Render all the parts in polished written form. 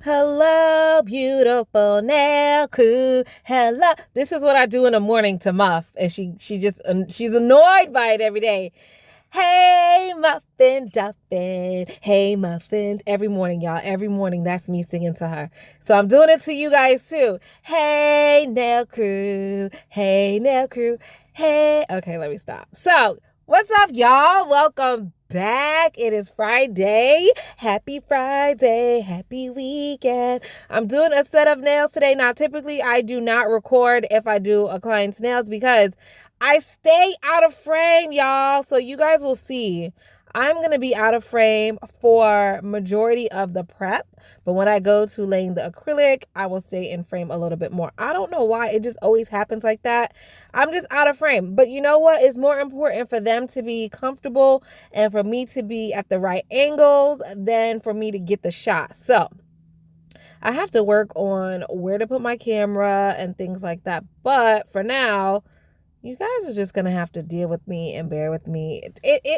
Hello, beautiful nail crew. Hello. This is what I do in the morning to Muff, and she's annoyed by it every day. Hey, Muffin Duffin. Hey, Muffin. Every morning, y'all. Every morning, that's me singing to her. So I'm doing it to you guys too. Hey, nail crew. Hey, nail crew. Hey. Okay, let me stop. So, what's up, y'all? Welcome back. It is Friday. Happy Friday. Happy weekend. I'm doing a set of nails today. Now, typically, I do not record if I do a client's nails because I stay out of frame, y'all. So you guys will see. I'm going to be out of frame for majority of the prep. But when I go to laying the acrylic, I will stay in frame a little bit more. I don't know why. It just always happens like that. I'm just out of frame. But you know what? It's more important for them to be comfortable and for me to be at the right angles than for me to get the shot. So I have to work on where to put my camera and things like that. But for now, you guys are just going to have to deal with me and bear with me.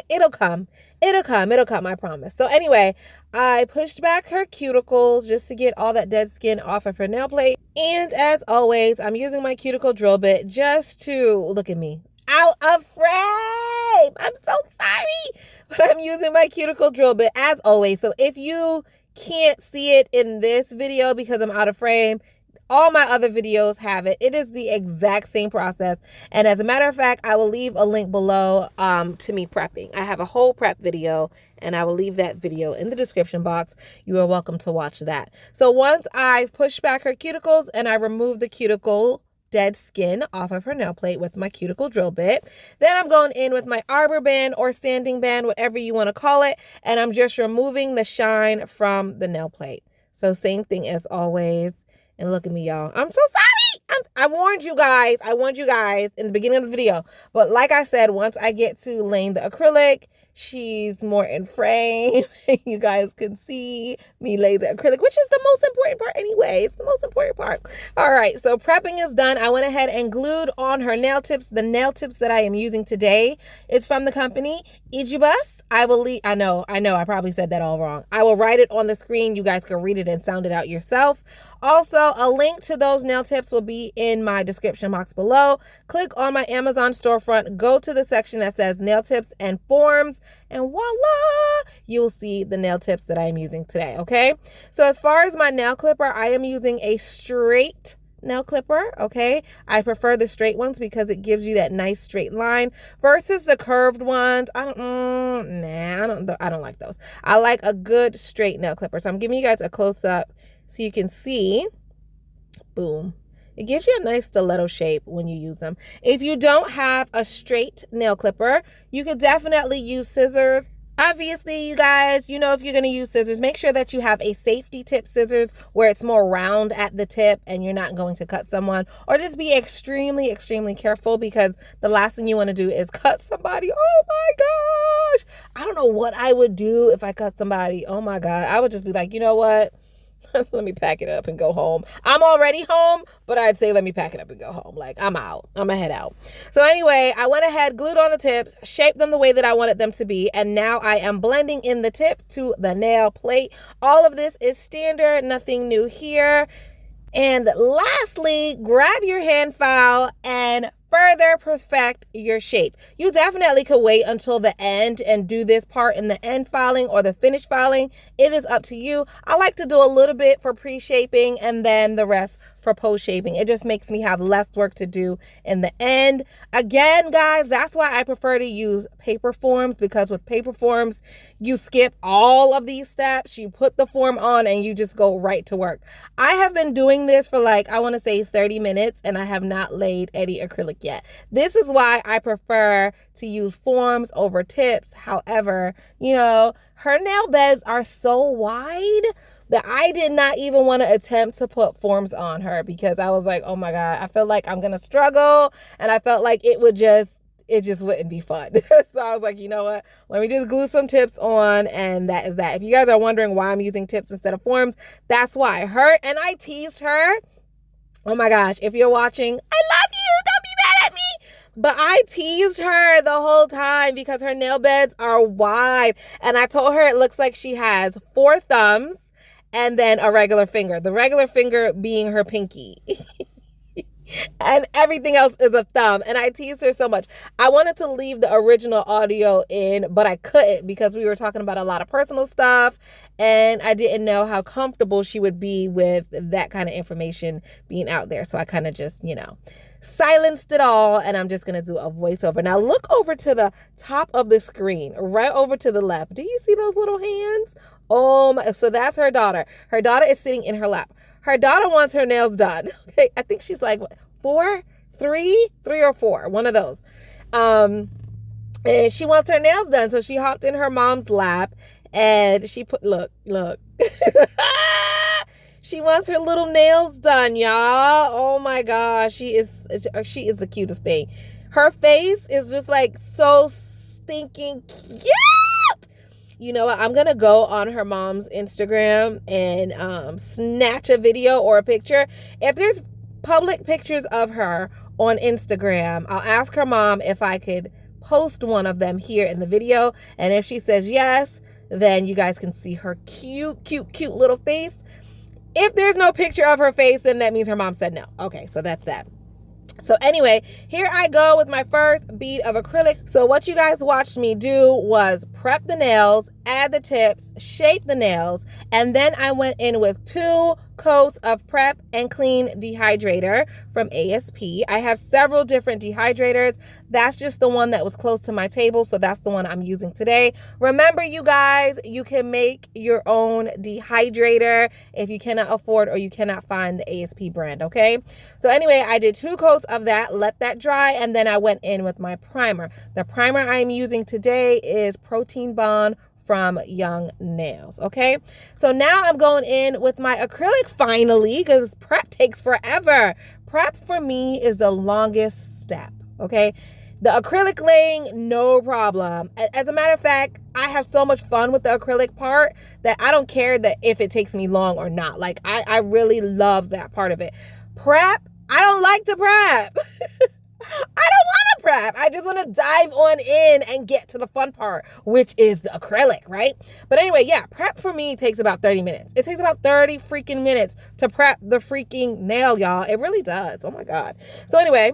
It'll come. It'll come, I promise. So anyway, I pushed back her cuticles just to get all that dead skin off of her nail plate. And as always, I'm using my cuticle drill bit just to, look at me, out of frame. I'm so sorry, but I'm using my cuticle drill bit as always. So if you can't see it in this video because I'm out of frame, all my other videos have it. It is the exact same process. And as a matter of fact, I will leave a link below to me prepping. I have a whole prep video and I will leave that video in the description box. You are welcome to watch that. So once I've pushed back her cuticles and I remove the cuticle dead skin off of her nail plate with my cuticle drill bit, then I'm going in with my arbor band or sanding band, whatever you want to call it. And I'm just removing the shine from the nail plate. So same thing as always. And look at me, y'all. I'm so sorry. I warned you guys. I warned you guys in the beginning of the video. But like I said, once I get to laying the acrylic, she's more in frame. You guys can see me lay the acrylic, which is the most important part anyway. It's the most important part. All right, so prepping is done. I went ahead and glued on her nail tips. The nail tips that I am using today is from the company EXPIRES. I know, I probably said that all wrong. I will write it on the screen. You guys can read it and sound it out yourself. Also, a link to those nail tips will be in my description box below. Click on my Amazon storefront, go to the section that says nail tips and forms, and voila, you'll see the nail tips that I am using today, okay? So as far as my nail clipper, I am using a straight nail clipper, okay? I prefer the straight ones because it gives you that nice straight line versus the curved ones. I don't like those. I like a good straight nail clipper. So I'm giving you guys a close-up so you can see. Boom. It gives you a nice stiletto shape when you use them. If you don't have a straight nail clipper, you could definitely use scissors. Obviously, you guys, you know, if you're going to use scissors, make sure that you have a safety tip scissors where it's more round at the tip and you're not going to cut someone, or just be extremely, extremely careful because the last thing you want to do is cut somebody. Oh my gosh. I don't know what I would do if I cut somebody. Oh my God. I would just be like, you know what? Let me pack it up and go home. I'm already home, but I'd say let me pack it up and go home. Like, I'm out. I'm gonna head out. So anyway, I went ahead, glued on the tips, shaped them the way that I wanted them to be, and now I am blending in the tip to the nail plate. All of this is standard, nothing new here. And lastly, grab your hand file and further perfect your shape. You definitely could wait until the end and do this part in the end filing or the finish filing. It is up to you. I like to do a little bit for pre-shaping and then the rest for post-shaping. It just makes me have less work to do in the end. Again, guys, that's why I prefer to use paper forms, because with paper forms, you skip all of these steps. You put the form on and you just go right to work. I have been doing this for like, I want to say 30 minutes and I have not laid any acrylic yet. This is why I prefer to use forms over tips. However, you know, her nail beds are so wide that I did not even want to attempt to put forms on her because I was like, oh my God, I feel like I'm going to struggle. And I felt like it just wouldn't be fun. So I was like, you know what? Let me just glue some tips on, and that is that. If you guys are wondering why I'm using tips instead of forms, that's why. I teased her. Oh my gosh, if you're watching, I love you. Don't be mad at me. But I teased her the whole time because her nail beds are wide. And I told her it looks like she has 4 thumbs and then a regular finger. The regular finger being her pinky. And everything else is a thumb. And I teased her so much. I wanted to leave the original audio in, but I couldn't because we were talking about a lot of personal stuff. And I didn't know how comfortable she would be with that kind of information being out there. So I kind of just, silenced it all. And I'm just going to do a voiceover. Now look over to the top of the screen, right over to the left. Do you see those little hands? Oh my, so that's her daughter. Her daughter is sitting in her lap. Her daughter wants her nails done. Okay, I think she's like, what, 4, 3 or 4, one of those. And she wants her nails done. So she hopped in her mom's lap and she put, look. She wants her little nails done, y'all. Oh my gosh, she is the cutest thing. Her face is just like so stinking cute. You know what? I'm going to go on her mom's Instagram and snatch a video or a picture. If there's public pictures of her on Instagram, I'll ask her mom if I could post one of them here in the video. And if she says yes, then you guys can see her cute little face. If there's no picture of her face, then that means her mom said no. Okay, so that's that. So anyway, here I go with my first bead of acrylic. So what you guys watched me do was prep the nails, add the tips, shape the nails, and then I went in with 2 coats of prep and clean dehydrator from ASP. I have several different dehydrators. That's just the one that was close to my table, so that's the one I'm using today. Remember, you guys, you can make your own dehydrator if you cannot afford or you cannot find the ASP brand, okay? So anyway, I did 2 coats of that, let that dry, and then I went in with my primer. The primer I'm using today is Protein Bond from Young Nails. Okay, so now I'm going in with my acrylic finally, because prep takes forever. Prep for me is the longest step. Okay, the acrylic laying, no problem. As a matter of fact, I have so much fun with the acrylic part that I don't care that if it takes me long or not. Like I really love that part of it. Prep, I don't like to prep. I don't want to prep. I just want to dive on in and get to the fun part, which is the acrylic, right? But anyway, yeah, prep for me takes about 30 minutes. It takes about 30 freaking minutes to prep the freaking nail, y'all. It really does. Oh my God. So anyway,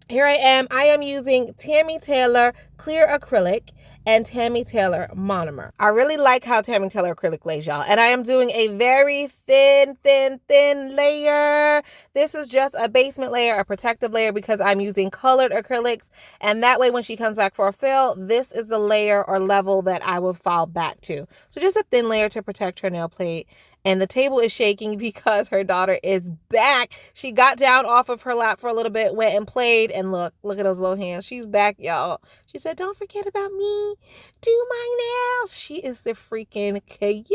here I am. I am using Tammy Taylor Clear Acrylic and Tammy Taylor Monomer. I really like how Tammy Taylor acrylic lays, y'all. And I am doing a very thin layer. This is just a basement layer, a protective layer, because I'm using colored acrylics. And that way, when she comes back for a fill, this is the layer or level that I will file back to. So just a thin layer to protect her nail plate. And the table is shaking because her daughter is back. She got down off of her lap for a little bit, went and played, and look at those little hands. She's back, y'all. She said, don't forget about me. Do my nails. She is the freaking cutest.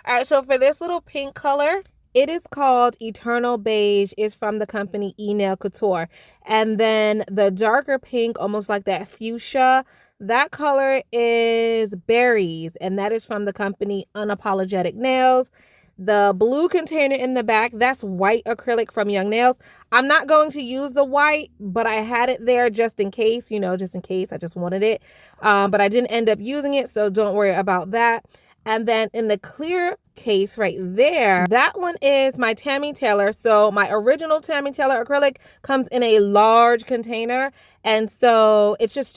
All right, so for this little pink color, it is called Eternal Beige. It's from the company NAILCREW. And then the darker pink, almost like that fuchsia, that color is Berries, and that is from the company Unapologetic Nails. The blue container in the back, that's white acrylic from Young Nails. I'm not going to use the white, but I had it there just in case, just in case. I just wanted it. But I didn't end up using it, so don't worry about that. And then in the clear case right there, that one is my Tammy Taylor. So my original Tammy Taylor acrylic comes in a large container, and so it's just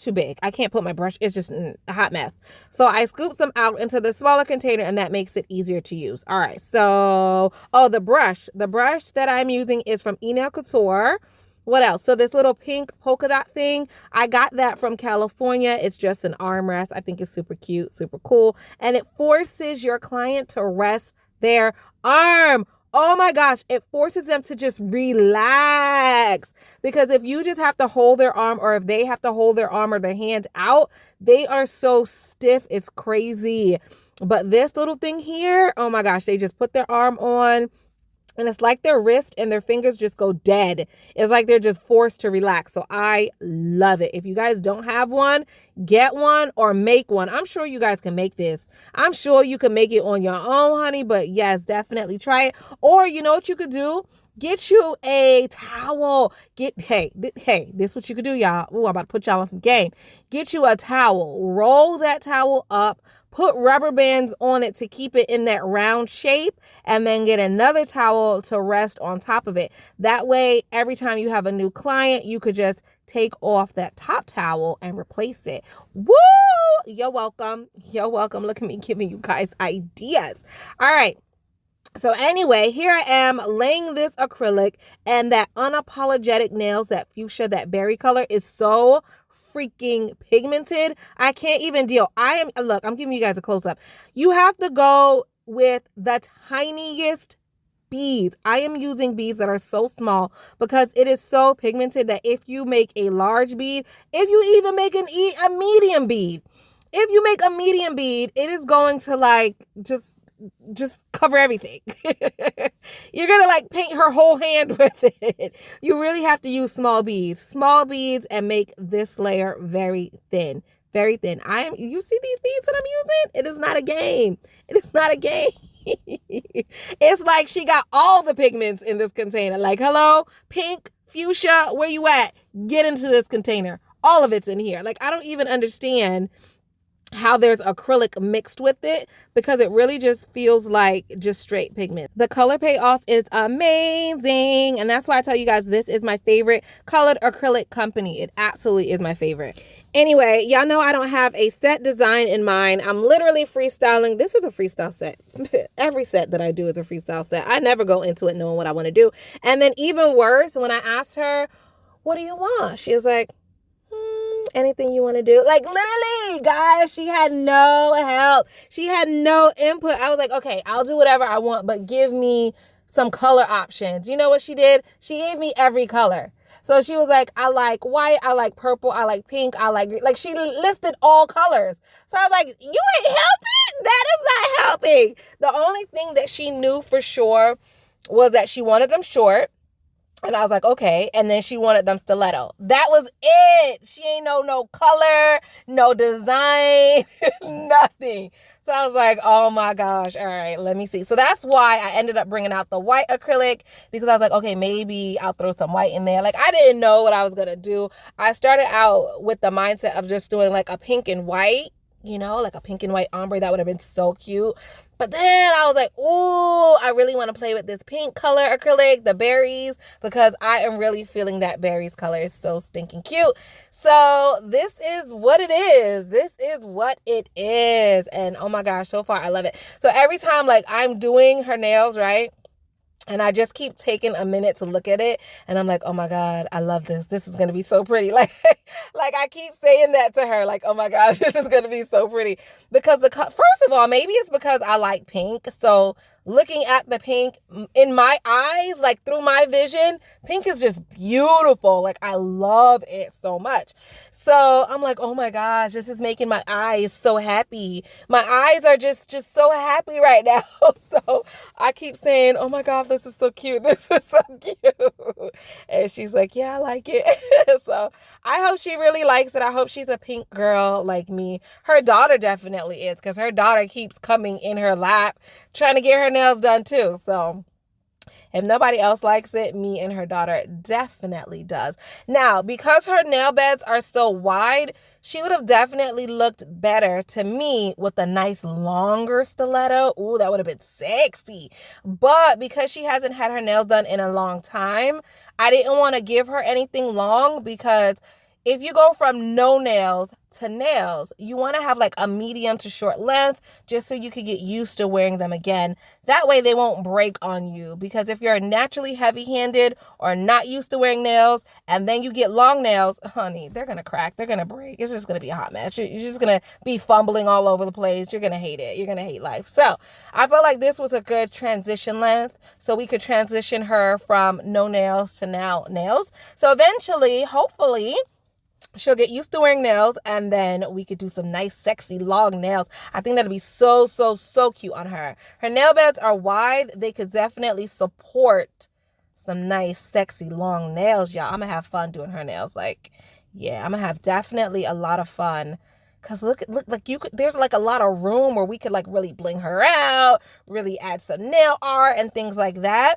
too big. I can't put my brush. It's just a hot mess. So I scooped some out into the smaller container, and that makes it easier to use. All right. So the brush that I'm using is from NAILCREW. What else? So this little pink polka dot thing, I got that from California. It's just an armrest. I think it's super cute, super cool. And it forces your client to rest their arm. Oh my gosh, it forces them to just relax. Because if you just have to hold their arm, or if they have to hold their arm or their hand out, they are so stiff. It's crazy. But this little thing here, oh my gosh, they just put their arm on, and it's like their wrist and their fingers just go dead. It's like they're just forced to relax. So I love it. If you guys don't have one, get one or make one. I'm sure you guys can make this. I'm sure you can make it on your own, honey. But yes, definitely try it. Or you know what you could do? Get you a towel. Hey, this is what you could do, y'all. Ooh, I'm about to put y'all on some game. Get you a towel. Roll that towel up. Put rubber bands on it to keep it in that round shape, and then get another towel to rest on top of it. That way, every time you have a new client, you could just take off that top towel and replace it. Woo! You're welcome. You're welcome. Look at me giving you guys ideas. All right. So anyway, here I am laying this acrylic, and that Unapologetic Nails, that fuchsia, that berry color is so freaking pigmented. I can't even deal. Look, I'm giving you guys a close up. You have to go with the tiniest beads. I am using beads that are so small because it is so pigmented that if you make a large bead, if you even make a medium bead, if you make a medium bead, it is going to like just cover everything. You're gonna like paint her whole hand with it. You really have to use small beads, and make this layer very thin, very thin. You see these beads that I'm using? It is not a game. It is not a game. It's like she got all the pigments in this container. Like, hello, pink, fuchsia, where you at? Get into this container. All of it's in here. Like, I don't even understand how there's acrylic mixed with it, because it really just feels like just straight pigment. The color payoff is amazing, and that's why I tell you guys this is my favorite colored acrylic company. It absolutely is my favorite. Anyway, y'all know I don't have a set design in mind. I'm literally freestyling. This is a freestyle set. Every set that I do is a freestyle set. I never go into it knowing what I want to do. And then even worse, when I asked her, what do you want? She was like, anything you want to do. Like, literally, guys, she had no help. She had no input. I was like, okay, I'll do whatever I want, but give me some color options. You know what she did? She gave me every color. So she was like, I like white, I like purple, I like pink, I like she listed all colors. So I was like, you ain't helping? That is not helping. The only thing that she knew for sure was that she wanted them short. And I was like, okay. And then she wanted them stiletto. That was it. She ain't know no color, no design, nothing. So I was like, oh my gosh. All right, let me see. So that's why I ended up bringing out the white acrylic, because I was like, okay, maybe I'll throw some white in there. Like, I didn't know what I was going to do. I started out with the mindset of just doing like a pink and white, you know, like a pink and white ombre. That would have been so cute. But then I was like, ooh, I really want to play with this pink color acrylic, the berries, because I am really feeling that berries color is so stinking cute. So this is what it is. This is what it is. And oh my gosh, so far I love it. So every time like I'm doing her nails, right? And I just keep taking a minute to look at it. And I'm like, oh my God, I love this. This is going to be so pretty. Like I keep saying that to her. Like, oh my gosh, this is going to be so pretty. Because first of all, maybe it's because I like pink. So looking at the pink in my eyes, like through my vision, pink is just beautiful. Like, I love it so much. So I'm like, oh my gosh, this is making my eyes so happy. My eyes are just so happy right now. So I keep saying, oh my God, this is so cute. This is so cute. And she's like, yeah, I like it. So I hope she really likes it. I hope she's a pink girl like me. Her daughter definitely is, because her daughter keeps coming in her lap trying to get her nails done too. So if nobody else likes it, me and her daughter definitely does. Now, because her nail beds are so wide, she would have definitely looked better to me with a nice longer stiletto. Ooh, that would have been sexy. But because she hasn't had her nails done in a long time, I didn't want to give her anything long, because if you go from no nails to nails, you want to have like a medium to short length, just so you can get used to wearing them again. That way they won't break on you, because if you're naturally heavy-handed or not used to wearing nails and then you get long nails, honey, they're going to crack. They're going to break. It's just going to be a hot mess. You're just going to be fumbling all over the place. You're going to hate it. You're going to hate life. So I felt like this was a good transition length, so we could transition her from no nails to now nails. So eventually, hopefully, she'll get used to wearing nails, and then we could do some nice, sexy, long nails. I think that'd be so, so, so cute on her. Her nail beds are wide. They could definitely support some nice, sexy, long nails, y'all. I'm going to have fun doing her nails. Like, yeah, I'm going to have definitely a lot of fun. Because look, like there's like a lot of room where we could like really bling her out, really add some nail art and things like that.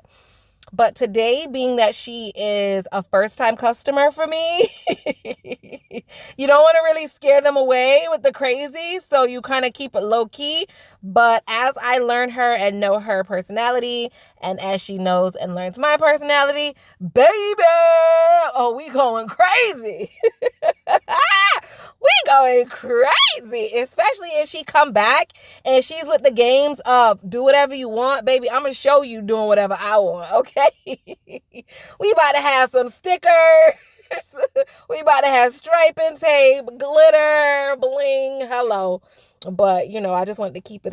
But today, being that she is a first-time customer for me, you don't want to really scare them away with the crazy, so you kind of keep it low-key. But as I learn her and know her personality, and as she knows and learns my personality, baby, oh, we going crazy. We going crazy, especially if she come back and she's with the games of do whatever you want, baby. I'm going to show you doing whatever I want, okay? We about to have some stickers. We about to have striping tape, glitter, bling, hello. But, you know, I just wanted to keep it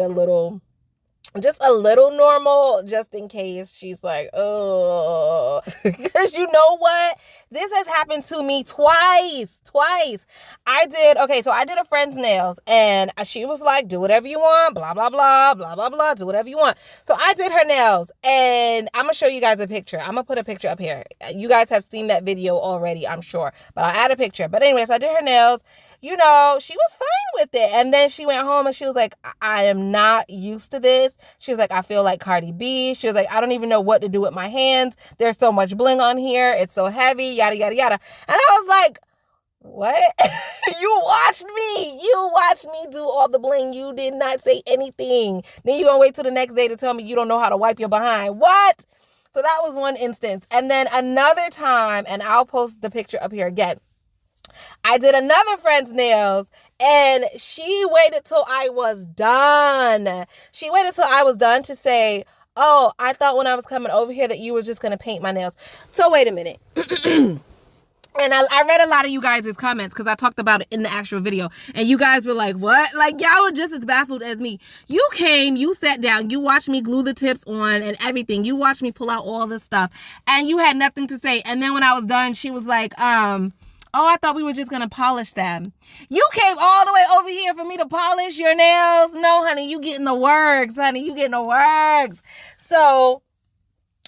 just a little normal, just in case she's like, oh, because you know what? This has happened to me twice. I did a friend's nails, and she was like, do whatever you want, blah, blah, blah, blah, blah, blah, do whatever you want. So I did her nails, and I'm going to show you guys a picture. I'm going to put a picture up here. You guys have seen that video already, I'm sure, but I'll add a picture. But anyways, I did her nails. You know, she was fine with it. And then she went home and she was like, I am not used to this. She was like, I feel like Cardi B. She was like, I don't even know what to do with my hands. There's so much bling on here. It's so heavy, yada, yada, yada. And I was like, what? You watched me do all the bling. You did not say anything. Then you're going to wait till the next day to tell me you don't know how to wipe your behind. What? So that was one instance. And then another time, and I'll post the picture up here again, I did another friend's nails, and she waited till I was done. She waited till I was done to say, oh, I thought when I was coming over here that you were just going to paint my nails. So wait a minute. And I read a lot of you guys' comments because I talked about it in the actual video. And you guys were like, what? Like, y'all were just as baffled as me. You came, you sat down, you watched me glue the tips on and everything. You watched me pull out all this stuff. And you had nothing to say. And then when I was done, she was like, oh, I thought we were just going to polish them. You came all the way over here for me to polish your nails? No, honey, you getting the works, honey. You getting the works. So,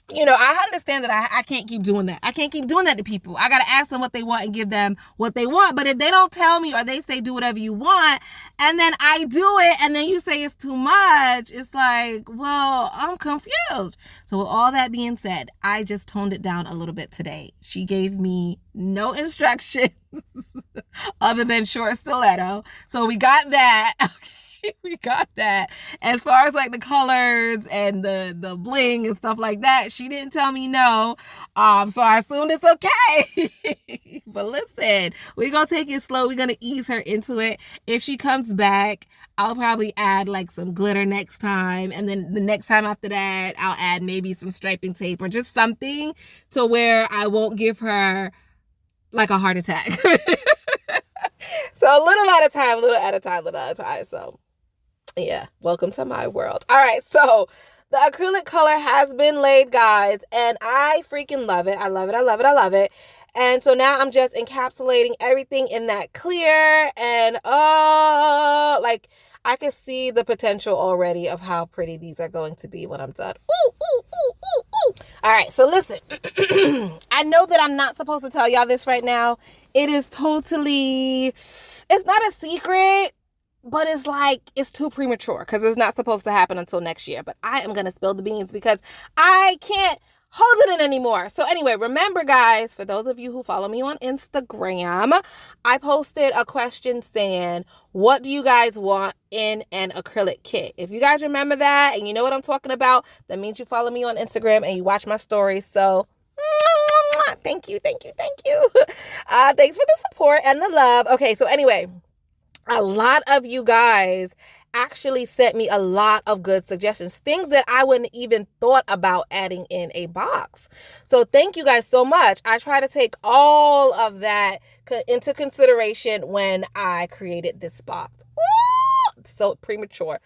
you know, I understand that I can't keep doing that. I can't keep doing that to people. I got to ask them what they want and give them what they want. But if they don't tell me or they say do whatever you want and then I do it and then you say it's too much, it's like, well, I'm confused. So with all that being said, I just toned it down a little bit today. She gave me no instructions other than short stiletto. So we got that. Okay. We got that. As far as like the colors and the bling and stuff like that, she didn't tell me no. So I assumed it's okay. But listen, we're gonna take it slow. We're gonna ease her into it. If she comes back, I'll probably add like some glitter next time, and then the next time after that, I'll add maybe some striping tape or just something to where I won't give her like a heart attack. So a little at a time. So yeah, welcome to my world. All right, so the acrylic color has been laid, guys, and I freaking love it. I love it. And so now I'm just encapsulating everything in that clear, and like I can see the potential already of how pretty these are going to be when I'm done. Ooh. All right, so listen. I know that I'm not supposed to tell y'all this right now. It is totally, it's not a secret. But it's like, it's too premature because it's not supposed to happen until next year. But I am going to spill the beans because I can't hold it in anymore. So anyway, remember, guys, for those of you who follow me on Instagram, I posted a question saying, what do you guys want in an acrylic kit? If you guys remember that and you know what I'm talking about, that means you follow me on Instagram and you watch my stories. So thank you. Thanks for the support and the love. Okay, so anyway, a lot of you guys actually sent me a lot of good suggestions, things that I wouldn't even thought about adding in a box. So thank you guys so much. I try to take all of that into consideration when I created this box. Ooh, so premature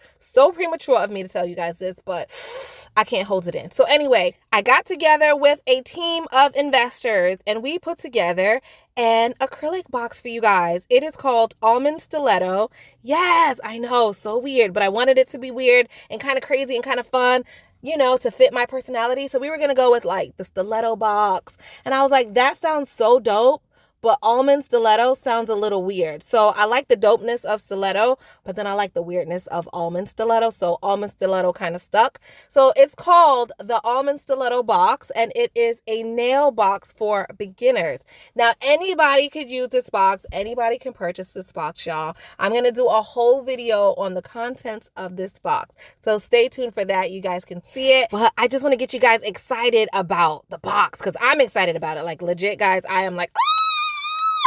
of me to tell you guys this, but I can't hold it in. So anyway, I got together with a team of investors and we put together an acrylic box for you guys. It is called Almond Stiletto. Yes, I know, so weird, but I wanted it to be weird and kind of crazy and kind of fun, you know, to fit my personality. So we were going to go with like the stiletto box. And I was like, that sounds so dope. but almond stiletto sounds a little weird. So I like the dopeness of stiletto, but then I like the weirdness of almond stiletto. So almond stiletto kind of stuck. So it's called the Almond Stiletto Box, and it is a nail box for beginners. Now, anybody could use this box. Anybody can purchase this box, y'all. I'm going to do a whole video on the contents of this box. So stay tuned for that. You guys can see it. But I just want to get you guys excited about the box because I'm excited about it. Like legit, guys, I am like,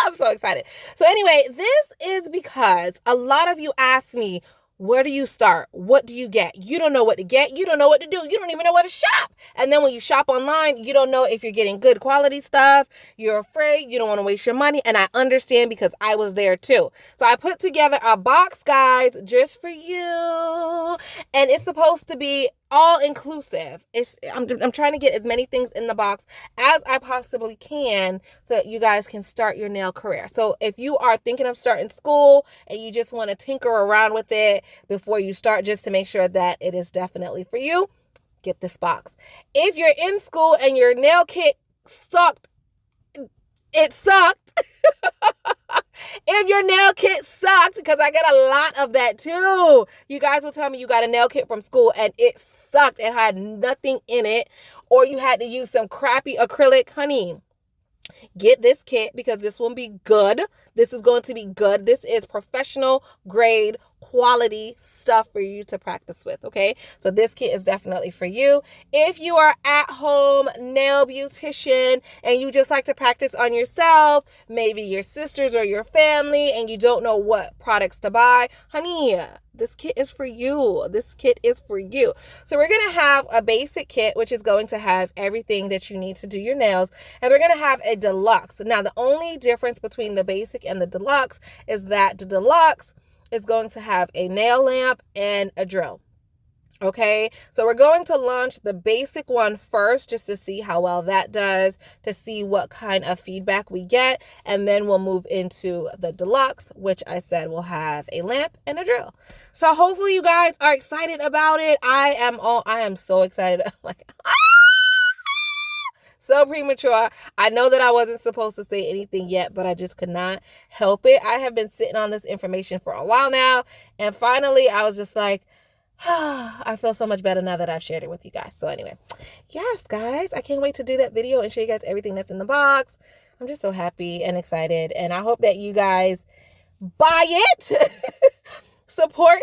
I'm so excited. So anyway, this is because a lot of you asked me, where do you start? What do you get? You don't know what to get. You don't know what to do. You don't even know where to shop. And then when you shop online, you don't know if you're getting good quality stuff. You're afraid. You don't want to waste your money. And I understand because I was there too. So I put together a box, guys, just for you. And it's supposed to be all inclusive. I'm trying to get as many things in the box as I possibly can so that you guys can start your nail career. So if you are thinking of starting school and you just want to tinker around with it before you start, just to make sure that it is definitely for you, get this box. If you're in school and your nail kit sucked, it sucked. If your nail kit sucked, because I get a lot of that too. You guys will tell me you got a nail kit from school and it sucked. It had nothing in it, or you had to use some crappy acrylic. Honey, get this kit because this will be good. This is going to be good. This is professional grade quality stuff for you to practice with, okay? So this kit is definitely for you. If you are at home nail beautician and you just like to practice on yourself, maybe your sisters or your family, and you don't know what products to buy, honey, this kit is for you. This kit is for you. So we're going to have a basic kit, which is going to have everything that you need to do your nails. And we're going to have a deluxe. Now, the only difference between the basic and the deluxe is that the deluxe is going to have a nail lamp and a drill. Okay, so we're going to launch the basic one first just to see how well that does, to see what kind of feedback we get, and then we'll move into the deluxe, which I said will have a lamp and a drill. So hopefully you guys are excited about it. I am so excited. Like, so premature. I know that I wasn't supposed to say anything yet, but I just could not help it. I have been sitting on this information for a while now, and finally I was just like, I feel so much better now that I've shared it with you guys. So anyway, yes, guys, I can't wait to do that video and show you guys everything that's in the box. I'm just so happy and excited, and I hope that you guys buy it. Support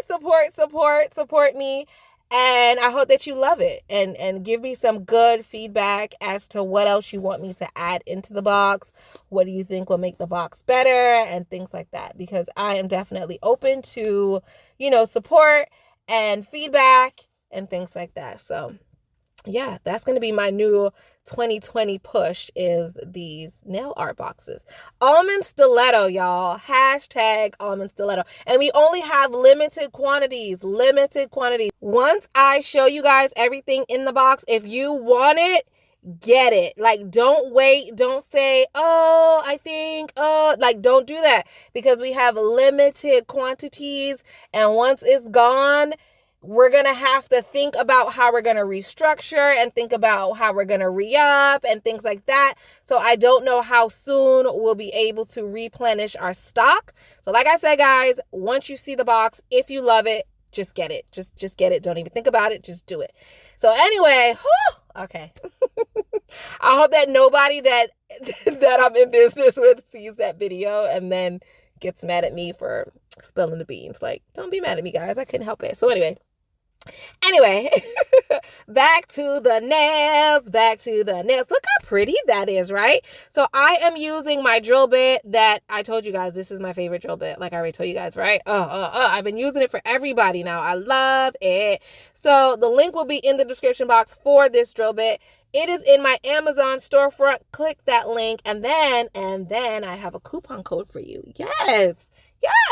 me. And I hope that you love it and give me some good feedback as to what else you want me to add into the box. What do you think will make the box better and things like that? Because I am definitely open to, support and feedback and things like that. So yeah, that's going to be my new 2020 push, is these nail art boxes. Almond stiletto, y'all. Hashtag almond stiletto. And we only have limited quantities. Once I show you guys everything in the box, if you want it, get it. Like, don't wait. Don't say, don't do that, because we have limited quantities. And once it's gone, we're going to have to think about how we're going to restructure and think about how we're going to re-up and things like that. So I don't know how soon we'll be able to replenish our stock. So like I said, guys, once you see the box, if you love it, just get it. Just get it. Don't even think about it. Just do it. So anyway, okay. I hope that nobody that I'm in business with sees that video and then gets mad at me for spilling the beans. Like, don't be mad at me, guys. I couldn't help it. So anyway, back to the nails. Look how pretty that is, right? So I am using my drill bit that I told you guys, this is my favorite drill bit. Like I already told you guys, right? I've been using it for everybody now. I love it. So the link will be in the description box for this drill bit. It is in my Amazon storefront. Click that link, and then I have a coupon code for you. Yes,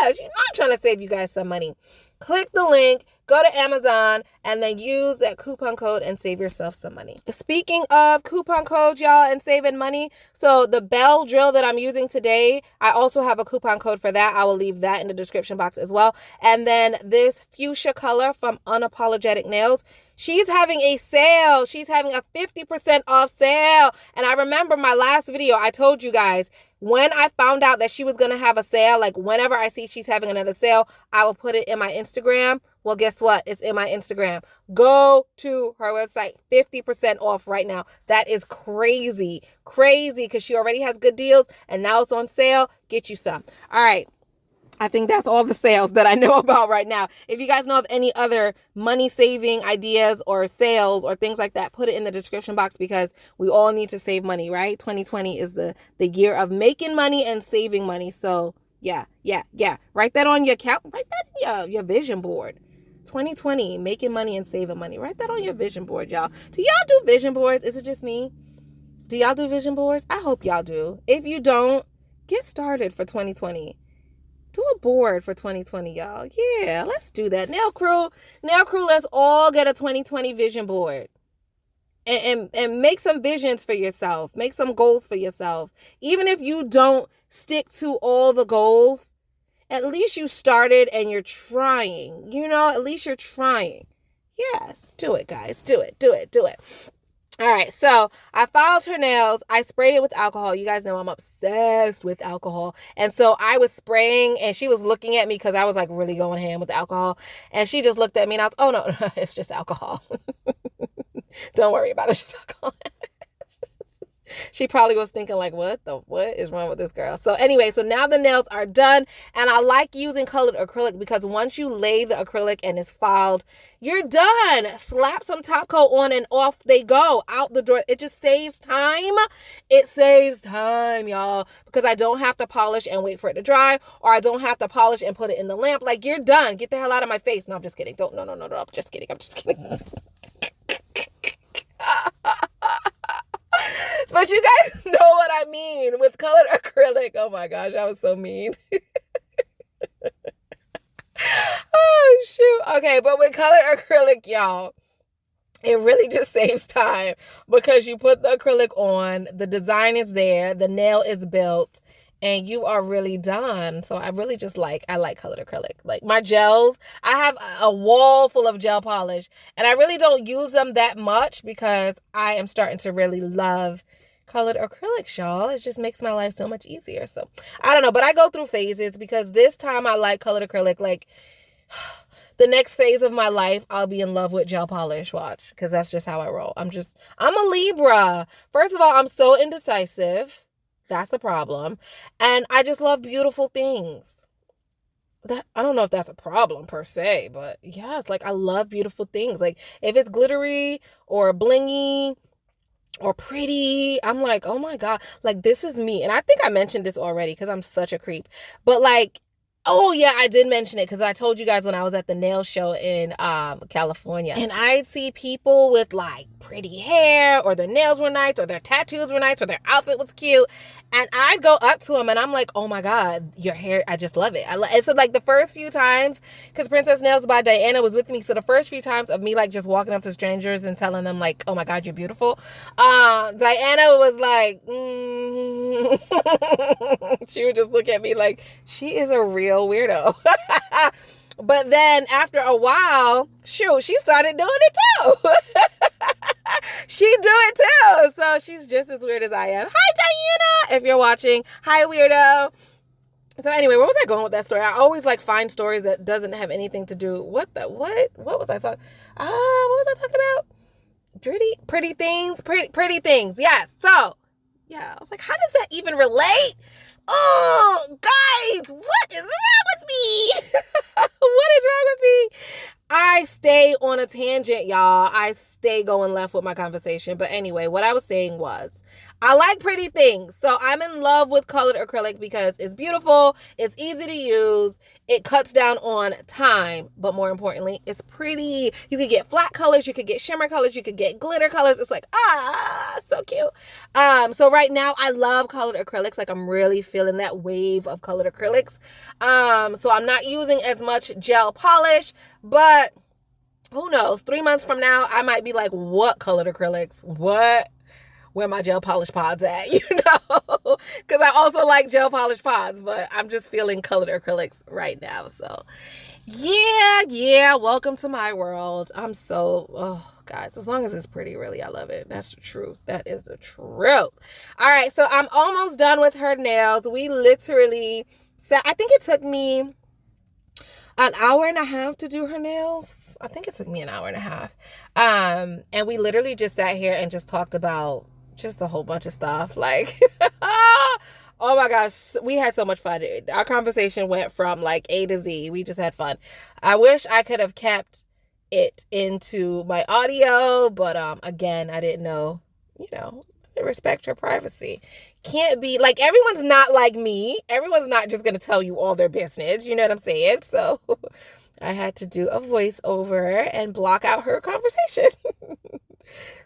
I'm trying to save you guys some money. Click the link, go to Amazon, and then use that coupon code and save yourself some money. Speaking of coupon codes, y'all, and saving money, so the BELLE drill that I'm using today, I also have a coupon code for that. I will leave that in the description box as well. And then this fuchsia color from Unapologetic Nails, She's having a sale. She's having a 50% off sale. And I remember my last video, I told you guys, when I found out that she was going to have a sale, like whenever I see she's having another sale, I will put it in my Instagram. Well, guess what? It's in my Instagram. Go to her website, 50% off right now. That is crazy, crazy, because she already has good deals and now it's on sale. Get you some. All right. I think that's all the sales that I know about right now. If you guys know of any other money saving ideas or sales or things like that, put it in the description box, because we all need to save money, right? 2020 is the year of making money and saving money. So yeah. Write that on your write that in your vision board. 2020, making money and saving money. Write that on your vision board, y'all. Do y'all do vision boards? Is it just me? Do y'all do vision boards? I hope y'all do. If you don't, get started for 2020. Do a board for 2020, y'all. Yeah, let's do that. NAILCREW, let's all get a 2020 vision board. And make some visions for yourself. Make some goals for yourself. Even if you don't stick to all the goals, at least you started and you're trying. You know, at least you're trying. Yes, do it, guys. Do it. All right, so I filed her nails. I sprayed it with alcohol. You guys know I'm obsessed with alcohol. And so I was spraying, and she was looking at me because I was like really going ham with the alcohol. And she just looked at me, and I was, oh, no, it's just alcohol. Don't worry about it. It's just alcohol. She probably was thinking like, what is wrong with this girl? So anyway, so now the nails are done, and I like using colored acrylic because once you lay the acrylic and it's filed, you're done. Slap some top coat on and off they go out the door. It just saves time. It saves time, y'all, because I don't have to polish and wait for it to dry, or I don't have to polish and put it in the lamp. Like, you're done. Get the hell out of my face. No, I'm just kidding. No, I'm just kidding. But you guys know what I mean with colored acrylic. Oh my gosh, that was so mean. Oh, shoot. Okay, but with colored acrylic, y'all, it really just saves time because you put the acrylic on, the design is there, the nail is built, and you are really done. So I really just I like colored acrylic. Like my gels, I have a wall full of gel polish, and I really don't use them that much because I am starting to really love colored acrylics, y'all. It just makes my life so much easier. So I don't know, but I go through phases because this time I like colored acrylic. Like the next phase of my life, I'll be in love with gel polish. Watch, because that's just how I roll. I'm a Libra. First of all, I'm so indecisive. That's a problem. And I just love beautiful things. That I don't know if that's a problem per se, but yes, like I love beautiful things. Like if it's glittery or blingy or pretty, I'm like, oh my God, like this is me. And I think I mentioned this already because I'm such a creep. But like, oh yeah, I did mention it because I told you guys when I was at the nail show in California, and I'd see people with like pretty hair, or their nails were nice, or their tattoos were nice, or their outfit was cute, and I'd go up to them and I'm like, oh my God, your hair, I just love it. And so like the first few times, because Princess Nails by Diana was with me, so the first few times of me like just walking up to strangers and telling them like, oh my God, you're beautiful, Diana was like, she would just look at me like she is a real weirdo. But then after a while, shoot, she started doing it too. She do it too. So she's just as weird as I am. Hi, Diana, if you're watching. Hi, weirdo. So anyway, where was I going with that story? I always like find stories that doesn't have anything to do. What was I talking? What was I talking about? Pretty things. Yes. So yeah, I was like, how does that even relate? Oh, guys, what is wrong with me? What is wrong with me? I stay on a tangent, y'all. I stay going left with my conversation. But anyway, what I was saying was, I like pretty things. So I'm in love with colored acrylic because it's beautiful, it's easy to use, it cuts down on time, but more importantly, it's pretty. You could get flat colors, you could get shimmer colors, you could get glitter colors. It's like, so cute. So right now I love colored acrylics. Like I'm really feeling that wave of colored acrylics. So I'm not using as much gel polish, but who knows? 3 months from now, I might be like, what colored acrylics? Where my gel polish pods at, you know? Because I also like gel polish pods, but I'm just feeling colored acrylics right now. So Yeah, welcome to my world. I'm so, oh, guys, as long as it's pretty, really, I love it. That's the truth. That is the truth. All right, so I'm almost done with her nails. We literally, I think it took me an hour and a half to do her nails. I think it took me an hour and a half. And we literally just sat here and just talked about just a whole bunch of stuff. Like, oh my gosh, we had so much fun. Our conversation went from like A to Z. We just had fun. I wish I could have kept it into my audio, but again, I didn't know, respect her privacy. Can't be like, everyone's not like me. Everyone's not just going to tell you all their business. You know what I'm saying? So I had to do a voiceover and block out her conversation.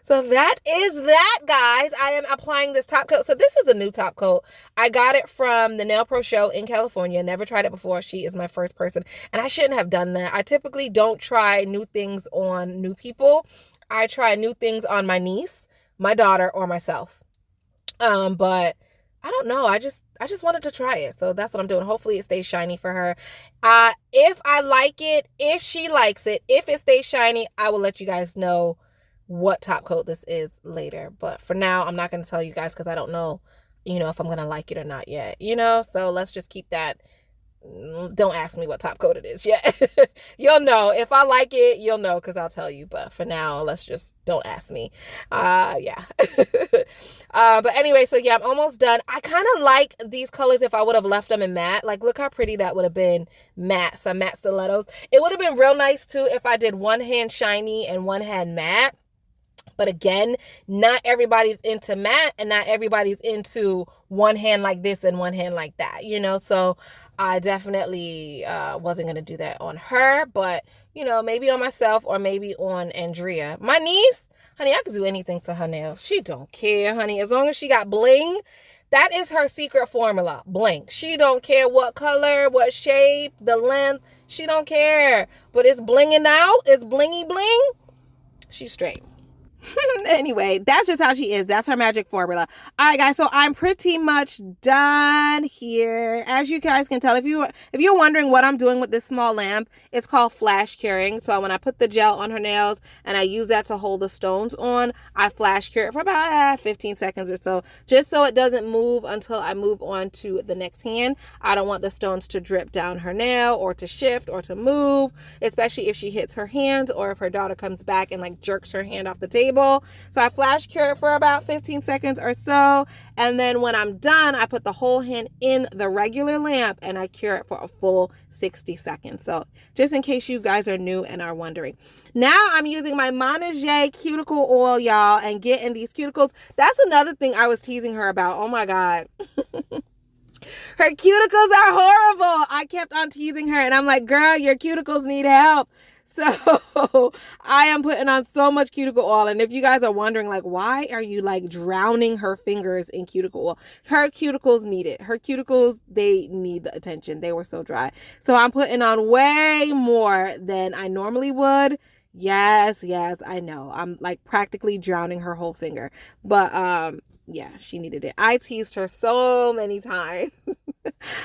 So that is that, guys. I am applying this top coat. So this is a new top coat. I got it from the Nail Pro show in California. Never tried it before. She is my first person. And I shouldn't have done that. I typically don't try new things on new people. I try new things on my niece, my daughter, or myself. But I don't know. I just wanted to try it. So that's what I'm doing. Hopefully it stays shiny for her. If I like it, if she likes it, if it stays shiny, I will let you guys know what top coat this is later. But for now, I'm not going to tell you guys because I don't know, if I'm going to like it or not yet, so let's just keep that. Don't ask me what top coat it is yet. You'll know. If I like it, you'll know because I'll tell you. But for now, let's just don't ask me. Yeah. But anyway, so yeah, I'm almost done. I kind of like these colors if I would have left them in matte. Like, look how pretty that would have been matte. Some matte stilettos. It would have been real nice too if I did one hand shiny and one hand matte. But again, not everybody's into matte and not everybody's into one hand like this and one hand like that, So I definitely wasn't going to do that on her. But, maybe on myself or maybe on Andrea. My niece, honey, I could do anything to her nails. She don't care, honey. As long as she got bling, that is her secret formula, bling. She don't care what color, what shape, the length. She don't care. But it's blinging out. It's blingy bling. She's straight. Anyway, that's just how she is. That's her magic formula. All right, guys, so I'm pretty much done here. As you guys can tell, if you're wondering what I'm doing with this small lamp, it's called flash curing. So when I put the gel on her nails and I use that to hold the stones on, I flash cure it for about 15 seconds or so, just so it doesn't move until I move on to the next hand. I don't want the stones to drip down her nail or to shift or to move, especially if she hits her hand or if her daughter comes back and like jerks her hand off the table. So I flash cure it for about 15 seconds or so. And then when I'm done, I put the whole hand in the regular lamp and I cure it for a full 60 seconds. So just in case you guys are new and are wondering. Now I'm using my Monage cuticle oil, y'all, and getting these cuticles. That's another thing I was teasing her about. Oh my God. Her cuticles are horrible. I kept on teasing her and I'm like, girl, your cuticles need help. So I am putting on so much cuticle oil. And if you guys are wondering, like, why are you like drowning her fingers in cuticle oil? Her cuticles need it. Her cuticles, they need the attention. They were so dry. So I'm putting on way more than I normally would. Yes, I know. I'm like practically drowning her whole finger. But yeah, she needed it. I teased her so many times.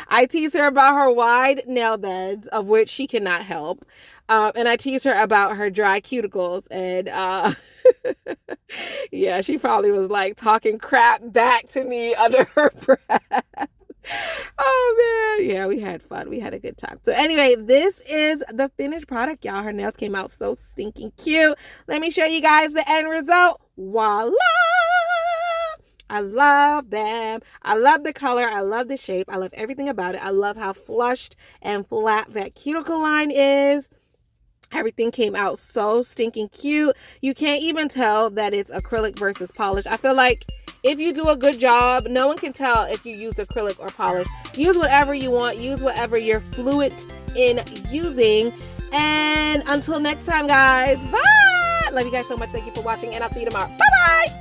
I teased her about her wide nail beds, of which she cannot help. And I teased her about her dry cuticles. And yeah, she probably was like talking crap back to me under her breath. Oh man, yeah, we had fun. We had a good time. So anyway, this is the finished product, y'all. Her nails came out so stinking cute. Let me show you guys the end result. Voila! I love them. I love the color. I love the shape. I love everything about it. I love how flushed and flat that cuticle line is. Everything came out so stinking cute. You can't even tell that it's acrylic versus polish. I feel like if you do a good job, no one can tell if you use acrylic or polish. Use whatever you want. Use whatever you're fluent in using. And until next time, guys. Bye. Love you guys so much. Thank you for watching, and I'll see you tomorrow. Bye-bye.